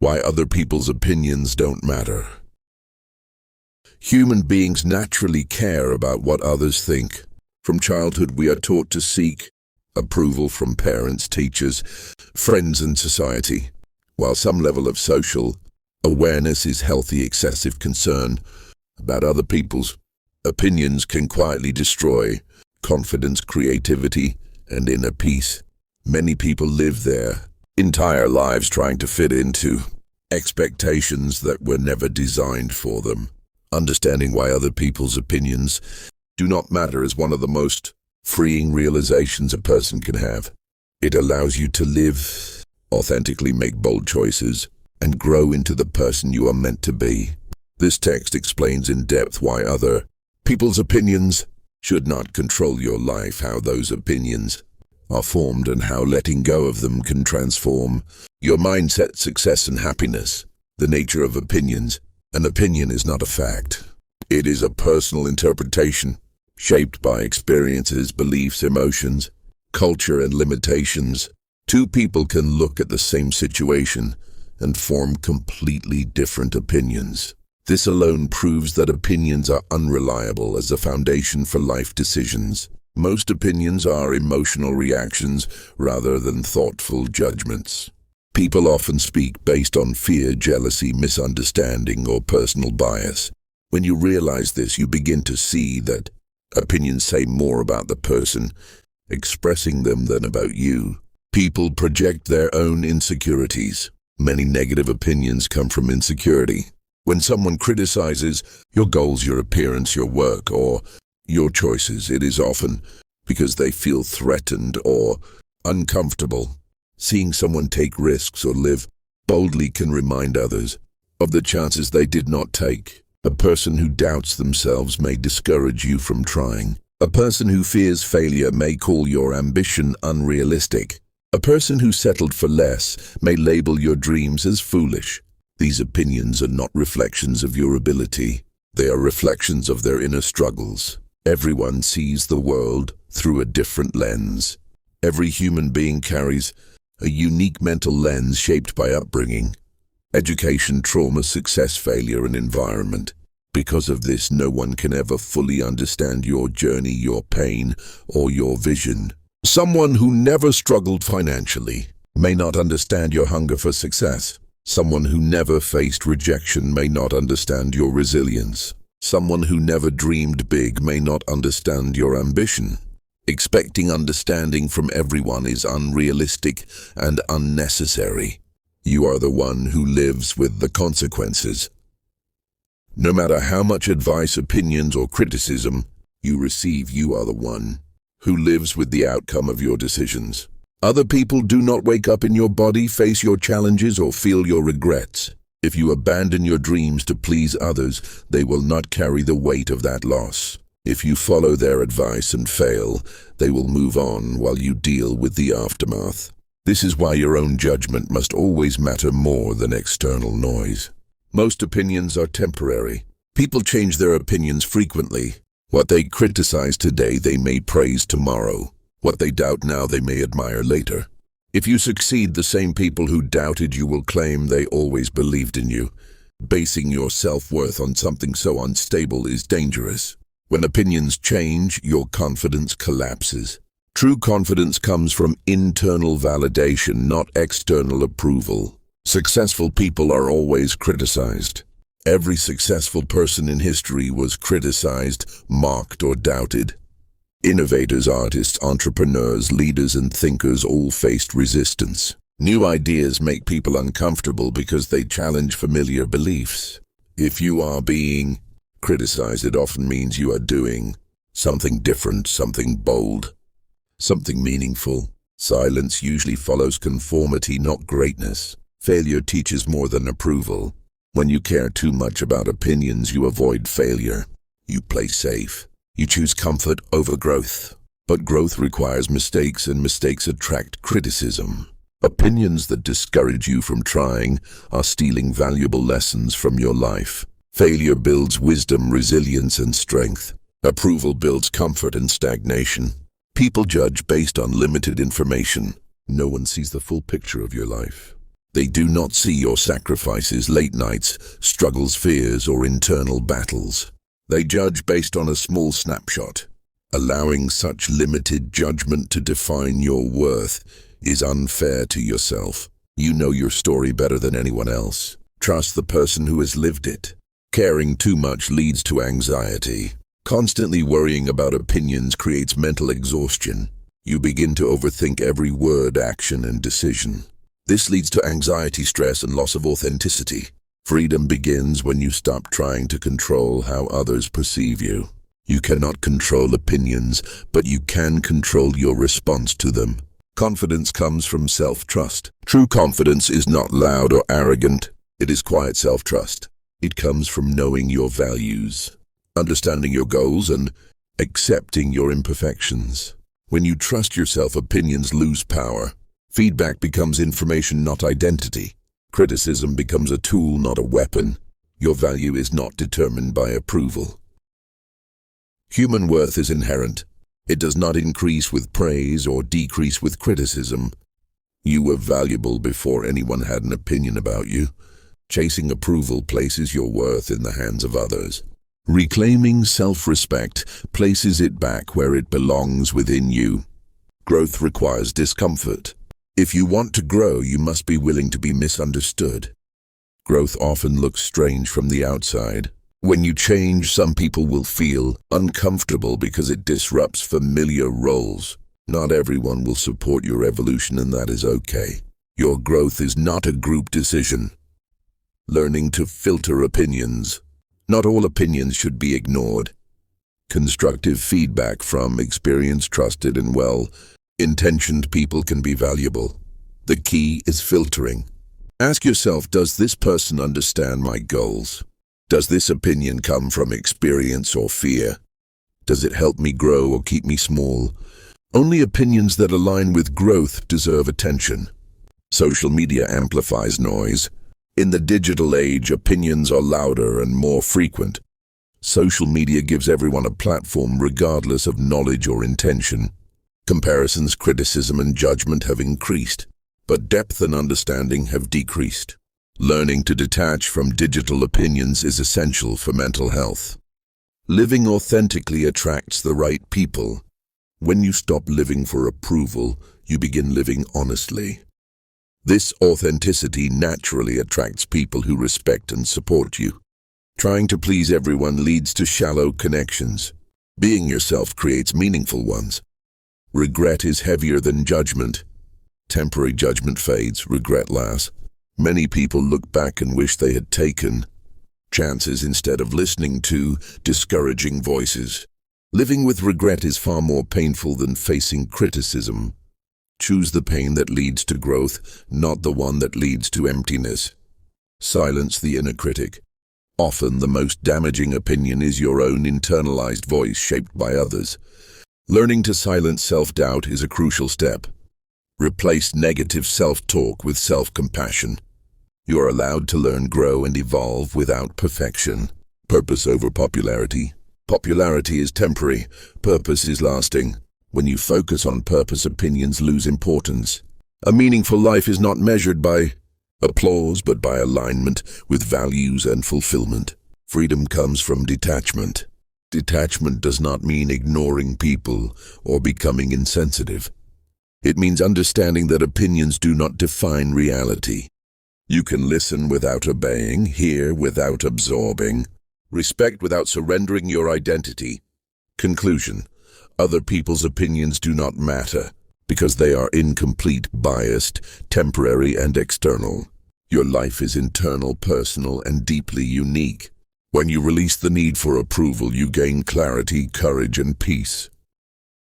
Why other people's opinions don't matter. Human beings naturally care about what others think. From childhood, we are taught to seek approval from parents, teachers, friends, and society. While some level of social awareness is healthy, excessive concern about other people's opinions can quietly destroy confidence, creativity, and inner peace. Many people live their entire lives trying to fit into expectations that were never designed for them. Understanding why other people's opinions do not matter is one of the most freeing realizations a person can have. It allows you to live authentically, make bold choices, and grow into the person you are meant to be. This text explains in depth why other people's opinions should not control your life, how those opinions are formed, and how letting go of them can transform your mindset, success, and happiness. The nature of opinions. An opinion is not a fact. It is a personal interpretation, shaped by experiences, beliefs, emotions, culture, and limitations. Two people can look at the same situation and form completely different opinions. This alone proves that opinions are unreliable as a foundation for life decisions. Most opinions are emotional reactions rather than thoughtful judgments. People often speak based on fear, jealousy, misunderstanding, or personal bias. When you realize this, you begin to see that opinions say more about the person expressing them than about you. People project their own insecurities. Many negative opinions come from insecurity. When someone criticizes your goals, your appearance, your work, or your choices, it is often because they feel threatened or uncomfortable. Seeing someone take risks or live boldly can remind others of the chances they did not take. A person who doubts themselves may discourage you from trying. A person who fears failure may call your ambition unrealistic. A person who settled for less may label your dreams as foolish. These opinions are not reflections of your ability. They are reflections of their inner struggles. Everyone sees the world through a different lens. Every human being carries a unique mental lens shaped by upbringing, education, trauma, success, failure, and environment. Because of this, no one can ever fully understand your journey, your pain, or your vision. Someone who never struggled financially may not understand your hunger for success. Someone who never faced rejection may not understand your resilience. Someone who never dreamed big may not understand your ambition. Expecting understanding from everyone is unrealistic and unnecessary. You are the one who lives with the consequences. No matter how much advice, opinions, or criticism you receive, you are the one who lives with the outcome of your decisions. Other people do not wake up in your body, face your challenges, or feel your regrets. If you abandon your dreams to please others, they will not carry the weight of that loss. If you follow their advice and fail, they will move on while you deal with the aftermath. This is why your own judgment must always matter more than external noise. Most opinions are temporary. People change their opinions frequently. What they criticize today, they may praise tomorrow. What they doubt now, they may admire later. If you succeed, the same people who doubted you will claim they always believed in you. Basing your self-worth on something so unstable is dangerous. When opinions change, your confidence collapses. True confidence comes from internal validation, not external approval. Successful people are always criticized. Every successful person in history was criticized, mocked, or doubted. Innovators, artists, entrepreneurs, leaders, and thinkers all faced resistance. New ideas make people uncomfortable because they challenge familiar beliefs. If you are being criticized, it often means you are doing something different, something bold, something meaningful. Silence usually follows conformity, not greatness. Failure teaches more than approval. When you care too much about opinions, you avoid failure. You play safe. You choose comfort over growth. But growth requires mistakes, and mistakes attract criticism. Opinions that discourage you from trying are stealing valuable lessons from your life. Failure builds wisdom, resilience, and strength. Approval builds comfort and stagnation. People judge based on limited information. No one sees the full picture of your life. They do not see your sacrifices, late nights, struggles, fears, or internal battles. They judge based on a small snapshot. Allowing such limited judgment to define your worth is unfair to yourself. You know your story better than anyone else. Trust the person who has lived it. Caring too much leads to anxiety. Constantly worrying about opinions creates mental exhaustion. You begin to overthink every word, action, and decision. This leads to anxiety, stress, and loss of authenticity. Freedom begins when you stop trying to control how others perceive you. You cannot control opinions, but you can control your response to them. Confidence comes from self-trust. True confidence is not loud or arrogant. It is quiet self-trust. It comes from knowing your values, understanding your goals, and accepting your imperfections. When you trust yourself, opinions lose power. Feedback becomes information, not identity. Criticism becomes a tool, not a weapon. Your value is not determined by approval. Human worth is inherent. It does not increase with praise or decrease with criticism. You were valuable before anyone had an opinion about you. Chasing approval places your worth in the hands of others. Reclaiming self-respect places it back where it belongs, within you. Growth requires discomfort. If you want to grow, you must be willing to be misunderstood. Growth often looks strange from the outside. When you change, some people will feel uncomfortable because it disrupts familiar roles. Not everyone will support your evolution, and that is okay. Your growth is not a group decision. Learning to filter opinions. Not all opinions should be ignored. Constructive feedback from experienced, trusted, and well-intentioned people can be valuable. The key is filtering. Ask yourself, does this person understand my goals? Does this opinion come from experience or fear? Does it help me grow or keep me small? Only opinions that align with growth deserve attention. Social media amplifies noise. In the digital age, opinions are louder and more frequent. Social media gives everyone a platform regardless of knowledge or intention. Comparisons, criticism, and judgment have increased, but depth and understanding have decreased. Learning to detach from digital opinions is essential for mental health. Living authentically attracts the right people. When you stop living for approval, you begin living honestly. This authenticity naturally attracts people who respect and support you. Trying to please everyone leads to shallow connections. Being yourself creates meaningful ones. Regret is heavier than judgment. Temporary judgment fades, regret lasts. Many people look back and wish they had taken chances instead of listening to discouraging voices. Living with regret is far more painful than facing criticism. Choose the pain that leads to growth, not the one that leads to emptiness. Silence the inner critic. Often the most damaging opinion is your own internalized voice shaped by others. Learning to silence self-doubt is a crucial step. Replace negative self-talk with self-compassion. You are allowed to learn, grow, and evolve without perfection. Purpose over popularity. Popularity is temporary. Purpose is lasting. When you focus on purpose, opinions lose importance. A meaningful life is not measured by applause, but by alignment with values and fulfillment. Freedom comes from detachment. Detachment does not mean ignoring people or becoming insensitive. It means understanding that opinions do not define reality. You can listen without obeying, hear without absorbing, respect without surrendering your identity. Conclusion: other people's opinions do not matter because they are incomplete, biased, temporary, and external. Your life is internal, personal, and deeply unique. When you release the need for approval, you gain clarity, courage, and peace.